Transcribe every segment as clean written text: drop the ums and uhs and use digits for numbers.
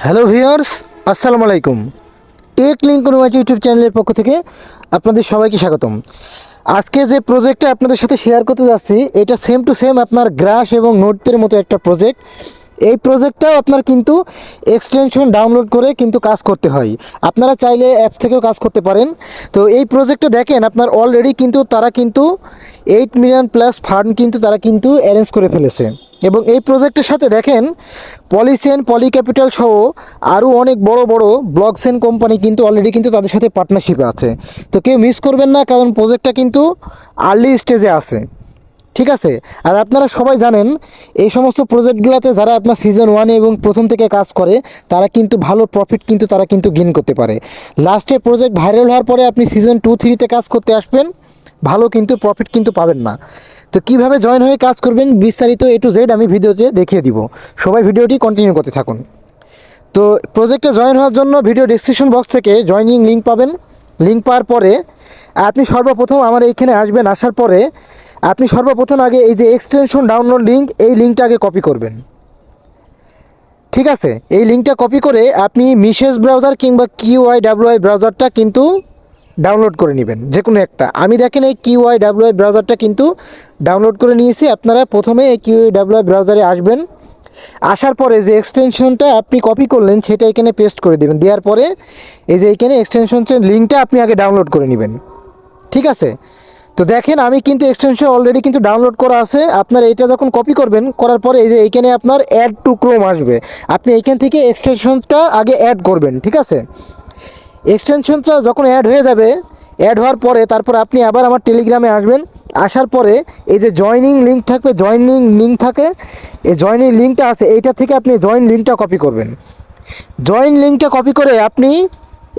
Hello viewers, আসসালামু আলাইকুম। Take link অনুযায়ী ইউটিউব চ্যানেলের পক্ষ থেকে আপনাদের সবাইকে স্বাগতম। আজকে যে প্রজেক্টটা আপনাদের সাথে শেয়ার করতে যাচ্ছি, এটা সেম টু সেম আপনার গ্রাস এবং নোটপের মতো একটা প্রজেক্ট। এই প্রজেক্টটাও আপনার কিন্তু এক্সটেনশন ডাউনলোড করে কিন্তু কাজ করতে হয়। আপনারা চাইলে অ্যাপ থেকেও কাজ করতে পারেন। তো এই প্রজেক্টটা দেখেন, আপনার অলরেডি কিন্তু তারা কিন্তু 8 মিলিয়ন প্লাস ফান্ড কিন্তু তারা কিন্তু অ্যারেঞ্জ করে ফেলেছে। এবং এই প্রজেক্টের সাথে দেখেন পলিসেন, পলি ক্যাপিটাল সহ আরও অনেক বড় বড় ব্লকচেন কোম্পানি কিন্তু অলরেডি কিন্তু তাদের সাথে পার্টনারশিপে আছে। তো কেউ মিস করবেন না, কারণ প্রজেক্টটা কিন্তু আর্লি স্টেজে আছে। ঠিক আছে। আর আপনারা সবাই জানেন এই সমস্ত প্রজেক্টগুলোতে যারা আপনার সিজন 1 এবং প্রথম থেকে কাজ করে তারা কিন্তু ভালো প্রফিট কিন্তু তারা কিন্তু গেইন করতে পারে। লাস্টে প্রজেক্ট ভাইরাল হওয়ার পরে আপনি সিজন 2-3-তে কাজ করতে আসবেন, ভালো কিন্তু প্রফিট কিন্তু পাবেন না। তো কিভাবে জয়েন হয়ে কাজ করবেন বিস্তারিত A to Z আমি ভিডিওতে দেখিয়ে দিব। সবাই ভিডিওটি কন্টিনিউ করতে থাকুন। তো প্রজেক্টে জয়েন হওয়ার জন্য ভিডিও ডেসক্রিপশন বক্স থেকে জয়েনিং লিঙ্ক পাবেন। লিঙ্ক পাওয়ার পরে আপনি সর্বপ্রথম আমার এইখানে আসবেন। আসার পরে আপনি সর্বপ্রথম আগে এই যে এক্সটেনশন ডাউনলোড লিঙ্ক, এই লিঙ্কটা আগে কপি করবেন। ঠিক আছে। এই লিঙ্কটা কপি করে আপনি মিসেস ব্রাউজার কিংবা QYWY ব্রাউজারটা কিন্তু ডাউনলোড করে নেবেন, যে কোনো একটা। আমি দেখেন এই QYWY ব্রাউজারটা কিন্তু ডাউনলোড করে নিয়েছি। আপনারা প্রথমে এই QYWY ব্রাউজারে আসবেন। আসার পরে যে এক্সটেনশনটা আপনি কপি করলেন সেটা এখানে পেস্ট করে দেবেন। দেওয়ার পরে এই যে এখানে এক্সটেনশনের লিঙ্কটা আপনি আগে ডাউনলোড করে নেবেন। ঠিক আছে। তো দেখেন আমি কিন্তু এক্সটেনশন অলরেডি কিন্তু ডাউনলোড করা আছে। আপনার এইটা যখন কপি করবেন, করার পরে এই যে এইখানে আপনার অ্যাড টু ক্রোম আসবে। আপনি এইখান থেকে এক্সটেনশনটা আগে অ্যাড করবেন। ঠিক আছে। এক্সটেনশনটা যখন অ্যাড হয়ে যাবে, অ্যাড হওয়ার পরে তারপর আপনি আবার আমার টেলিগ্রামে আসবেন। আসার পরে এই যে জয়নিং লিঙ্ক থাকবে, জয়নিং লিঙ্ক থাকে, এই জয়নিং লিঙ্কটা আছে, এইটা থেকে আপনি জয়েন লিঙ্কটা কপি করবেন। জয়েন লিঙ্কটা কপি করে আপনি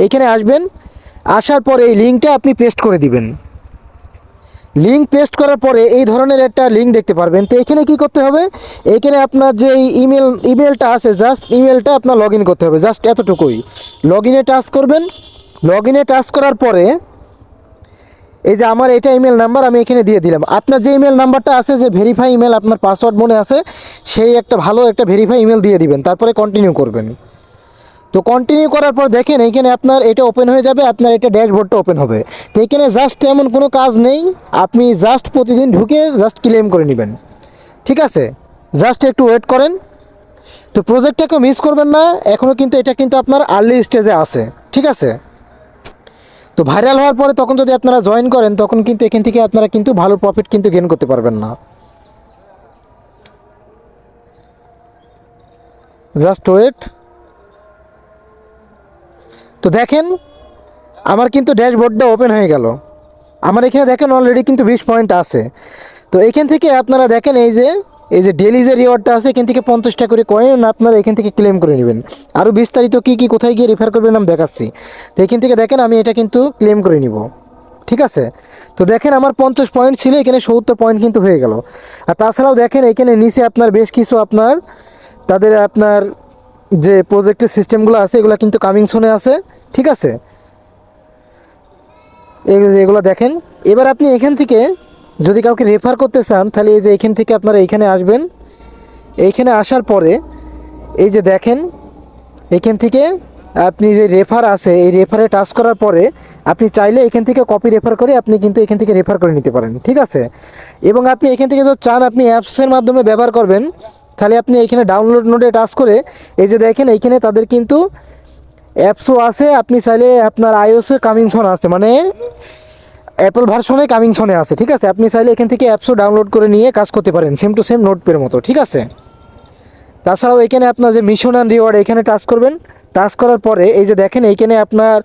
এখানে আসবেন। আসার পরে এই লিঙ্কটা আপনি পেস্ট করে দিবেন। লিঙ্ক পেস্ট করার পরে এই ধরনের একটা লিঙ্ক দেখতে পারবেন। তো এখানে কি করতে হবে, এখানে আপনার যে ইমেলটা আছে, জাস্ট ইমেলটা আপনার লগ ইন করতে হবে, জাস্ট এতটুকুই। লগ ইনে টাচ করবেন। লগ ইনে টাচ করার পরে এই যে আমার এটা ইমেল নাম্বার আমি এখানে দিয়ে দিলাম। আপনার যে ইমেল নাম্বারটা আছে, যে ভেরিফাই ইমেল, আপনার পাসওয়ার্ড মনে আছে, সেই একটা ভালো একটা ভেরিফাই ইমেল দিয়ে দিবেন। তারপরে কন্টিনিউ করবেন। তো কন্টিনিউ করার পর দেখেন এইখানে আপনার এটা ওপেন হয়ে যাবে, আপনার এটা ড্যাশবোর্ডটা ওপেন হবে। তো এখানে জাস্ট এমন কোনো কাজ নেই, আপনি জাস্ট প্রতিদিন ঢুকে জাস্ট ক্লেম করে নেবেন। ঠিক আছে। জাস্ট একটু ওয়েট করেন। তো প্রজেক্টটাকে মিস করবেন না, এখনও কিন্তু এটা কিন্তু আপনার আর্লি স্টেজে আছে। ঠিক আছে। তো ভাইরাল হওয়ার পরে তখন যদি আপনারা জয়েন করেন, তখন কিন্তু এখান থেকে আপনারা কিন্তু ভালো প্রফিট কিন্তু গেইন করতে পারবেন না। Just wait. তো দেখেন আমার কিন্তু ড্যাশবোর্ডটা ওপেন হয়ে গেল। আমার এখানে দেখেন অলরেডি কিন্তু 20 পয়েন্ট আছে। তো এখান থেকে আপনারা দেখেন এই যে ডেলি যে রিওয়ার্ডটা আছে, এখান থেকে 50 টাকা করে কয়েন আপনারা এখান থেকে ক্লেম করে নেবেন। আরও বিস্তারিত কী কোথায় গিয়ে রেফার করবেন আমি দেখাচ্ছি। তো এখান থেকে দেখেন আমি এটা কিন্তু ক্লেম করে নিব। ঠিক আছে। তো দেখেন আমার 50 পয়েন্ট ছিল, এখানে 70 পয়েন্ট কিন্তু হয়ে গেল। আর তাছাড়াও দেখেন এখানে নিচে আপনার বেশ কিছু আপনার তাদের আপনার যে প্রজেক্টের সিস্টেমগুলো আছে, এগুলো কিন্তু কামিং সোনে আছে। ঠিক আছে। এগুলো দেখেন। এবার আপনি এখান থেকে যদি কাউকে রেফার করতে চান, তাহলে এই যে এখান থেকে আপনারা এইখানে আসবেন। এইখানে আসার পরে এই যে দেখেন এখান থেকে আপনি যে রেফার আছে, এই রেফারে টাচ করার পরে আপনি চাইলে এখান থেকে কপি রেফার করে আপনি কিন্তু এখান থেকে রেফার করে নিতে পারেন। ঠিক আছে। এবং আপনি এখান থেকে যদি চান আপনি অ্যাপসের মাধ্যমে ব্যবহার করবেন, তাহলে আপনি এখানে ডাউনলোড নোটে টাচ করে এই যে দেখেন এইখানে তাদের কিন্তু অ্যাপসও আছে। আপনি চাইলে আপনার iOS-এ কামিংসন আছে, মানে অ্যাপল ভার্সনে কামিংসনে আছে। ঠিক আছে। আপনি চাইলে এখান থেকে অ্যাপসও ডাউনলোড করে নিয়ে কাজ করতে পারেন, সেম টু সেম নোটপের মতো। ঠিক আছে। তাছাড়াও এখানে আপনার যে মিশন অ্যান্ড রিওয়ার্ড, এখানে টাচ করবেন। টাচ করার পরে এই যে দেখেন এইখানে আপনার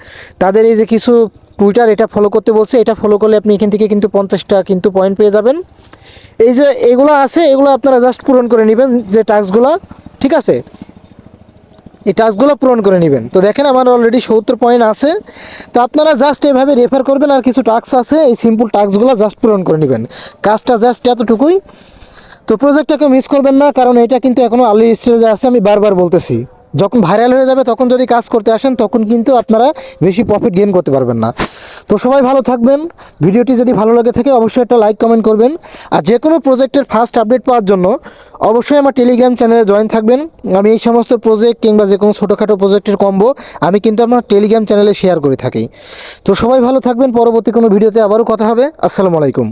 তাদের এই যে কিছু টুইটার এটা ফলো করতে বলছে, এটা ফলো করলে আপনি এখান থেকে কিন্তু 50টা কিন্তু পয়েন্ট পেয়ে যাবেন। এই যে এগুলো আছে, এগুলো আপনারা জাস্ট পূরণ করে নেবেন, যে টাস্কগুলো। ঠিক আছে। এই টাস্কগুলো পূরণ করে নেবেন। তো দেখেন আমার অলরেডি 70 পয়েন্ট আছে। তো আপনারা জাস্ট এভাবে রেফার করবেন। আর কিছু টাস্ক আছে, এই সিম্পল টাস্কগুলো জাস্ট পূরণ করে নেবেন। কাজটা জাস্ট এতটুকুই। তো প্রজেক্টটাকে মিস করবেন না, কারণ এটা কিন্তু এখনও আর্লি স্টেজে আছে। আমি বারবার বলতেছি যখন ভাইরাল হয়ে যাবে তখন যদি কাজ করতে আসেন তখন কিন্তু আপনারা বেশি প্রফিট গেইন করতে পারবেন না। তো সবাই ভালো থাকবেন। ভিডিওটি যদি ভালো লাগে থাকে অবশ্যই একটা লাইক কমেন্ট করবেন। আর যে কোনো প্রজেক্টের ফার্স্ট আপডেট পাওয়ার জন্য অবশ্যই আমার টেলিগ্রাম চ্যানেলে জয়েন থাকবেন। আমি এই সমস্ত প্রজেক্ট কিংবা যে কোনো ছোটোখাটো প্রজেক্টের কম্বো আমি কিন্তু আমার টেলিগ্রাম চ্যানেলে শেয়ার করে থাকি। তো সবাই ভালো থাকবেন। পরবর্তী কোনো ভিডিওতে আবারও কথা হবে। আসসালামু আলাইকুম।